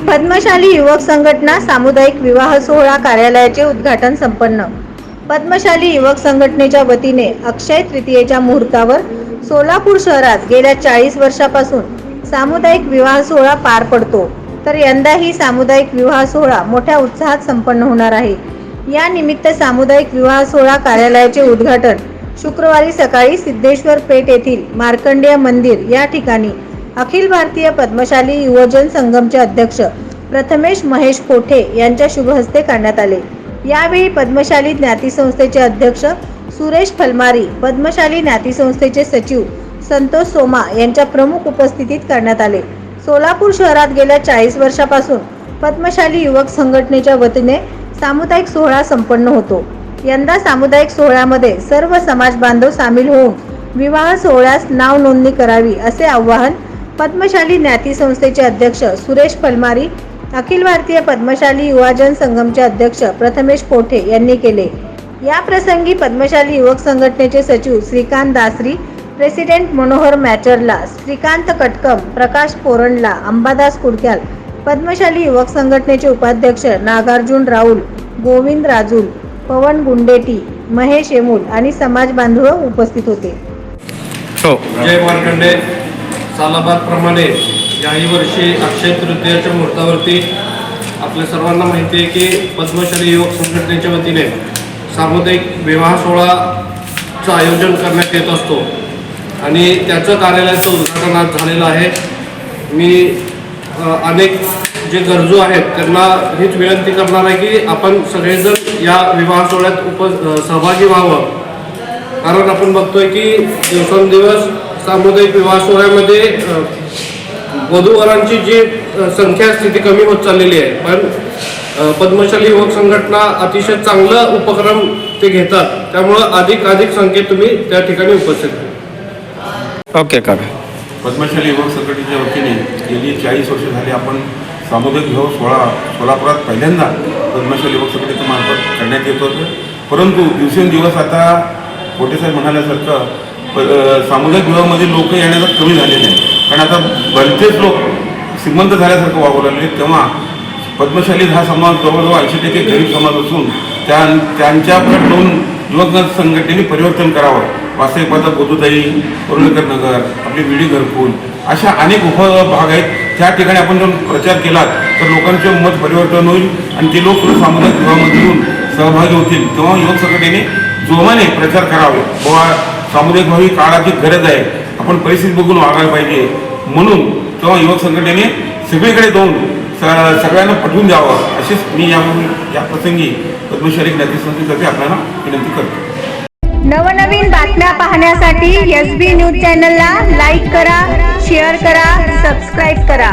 पद्मशाली युवक संघटना सामुदायिक विवाह सोहळा कार्यालयाचे उद्घाटन संपन्न। पद्मशाली युवक संघटनेच्या वतीने अक्षय तृतीयेच्या मुहूर्तावर सोलापूर शहरात गेल्या 40 वर्षापासून सामुदायिक विवाह सोहळा पार पडतो, तर यंदाही सामुदायिक विवाह सोहळा मोठ्या उत्साहात संपन्न होणार आहे। या निमित्त सामुदायिक विवाह सोहळा कार्यालयाचे उद्घाटन शुक्रवारी सकाळी सिद्धेश्वर पेठ येथील मार्कंडेय मंदिर या ठिकाणी अखिल भारतीय पद्मशाली युवजन संगमचे अध्यक्ष प्रथमेश महेश कोठे यांच्या शुभ हस्ते करण्यात आले। यावेळी पद्मशाली ज्ञाती संस्थेचे अध्यक्ष सुरेश फलमारी, पद्मशाली ज्ञाती संस्थेचे सचिव संतोष सोमा यांच्या प्रमुख उपस्थितीत करण्यात आले। सोलापूर शहरात गेल्या 40 वर्षापासून पद्मशाली युवक संघटनेच्या वतीने सामुदायिक सोहळा संपन्न होतो। यंदा सामुदायिक सोहळ्यामध्ये सर्व समाज बांधव सामील होऊन विवाह सोहळ्यास नाव नोंदणी करावी असे आवाहन पद्मशाली ज्ञाती संस्थेचे अध्यक्ष सुरेश फलमारी, अखिल भारतीय पद्मशाली युवजन संगमचे अध्यक्ष प्रथमेश कोठे यांनी केले। या प्रसंगी पद्मशाली युवक संघटनेचे सचिव श्रीकांत दासरी, प्रेसिडेंट मनोहर मॅचरला, श्रीकांत कटकम, प्रकाश पोरंडला, अंबादास कुडक्याल, पद्मशाली युवक संघटनेचे उपाध्यक्ष नागार्जुन राहुल, गोविंद राजूल, पवन गुंडेटी, महेश येमूल आणि समाज बांधव उपस्थित होते। जय मार्कंडे। सालाबादप्रमाणे याही वर्षी अक्षय तृतीयेच्या मुहूर्तावरती आपल्या सर्वांना माहिती आहे की पद्मशाली युवक संघटनेच्या वतीने सामुदायिक विवाह सोहळाचं आयोजन करण्यात येत असतो आणि त्याचं कार्यालयाचं उद्घाटन आज झालेलं आहे। मी अनेक जे गरजू आहेत त्यांना हीच विनंती करणार आहे की आपण सगळेजण या विवाह सोहळ्यात सहभागी व्हावं, कारण आपण बघतोय की दिवसेंदिवस सामुदायिक विवाह सोहळ्यामध्ये वधूवरांची जी संख्या असते ती कमी होत चाललेली आहे, पण पद्मशाली युवक संघटना अतिशय चांगला उपक्रम ते घेतात, त्यामुळं अधिक संख्येत तुम्ही त्या ठिकाणी उपस्थित राहा। ओके काका। पद्मशाली युवक संघटनेच्या वतीने गेली 40 वर्ष झाली आपण सामुदायिक विवाह सोहळा सोलापुरात पहिल्यांदा पद्मशाली युवक संघटनेच्या मार्फत करण्यात येत होतं, परंतु दिवसेंदिवस आता कोटेसाहेब म्हणाल्यासारखं सामुदायिक विवाहामध्ये लोक येण्याचं कमी झालेले आहे, कारण आता बरेचसे लोक श्रीमंत झाल्यासारखं वागू लागले। तेव्हा पद्मशाली हा समाज जवळजवळ 80% गरीब समाज असून त्यांच्याकडे दोन युवक संघटनेने परिवर्तन करावं। वास्तविकता बोधुताई, कोरलेकर नगर, आपली विडी घरकुल अशा अनेक उपभाग आहेत, त्या ठिकाणी आपण जर प्रचार केला तर लोकांचे मत परिवर्तन होईल आणि ते लोक सामुदायिक विवाहामध्ये येऊन सहभागी होतील। तेव्हा युवक संघटनेने जोमाने प्रचार करावे, बाबा सामुदायिक विवाह ही काळाची गरज आहे, आपण परिस्थिती बघून वागायला पाहिजे, म्हणून तेव्हा युवक संघटनेने सगळीकडे जाऊन सगळ्यांना पटवून द्यावं अशीच मी या प्रसंगी पद्मशाली ज्ञाती संस्थेतर्फे आपल्याला विनंती करतो। नवनवीन बातम्या पाहण्यासाठी SB न्यूज चॅनलला लाईक करा, शेअर करा, सबस्क्राईब करा।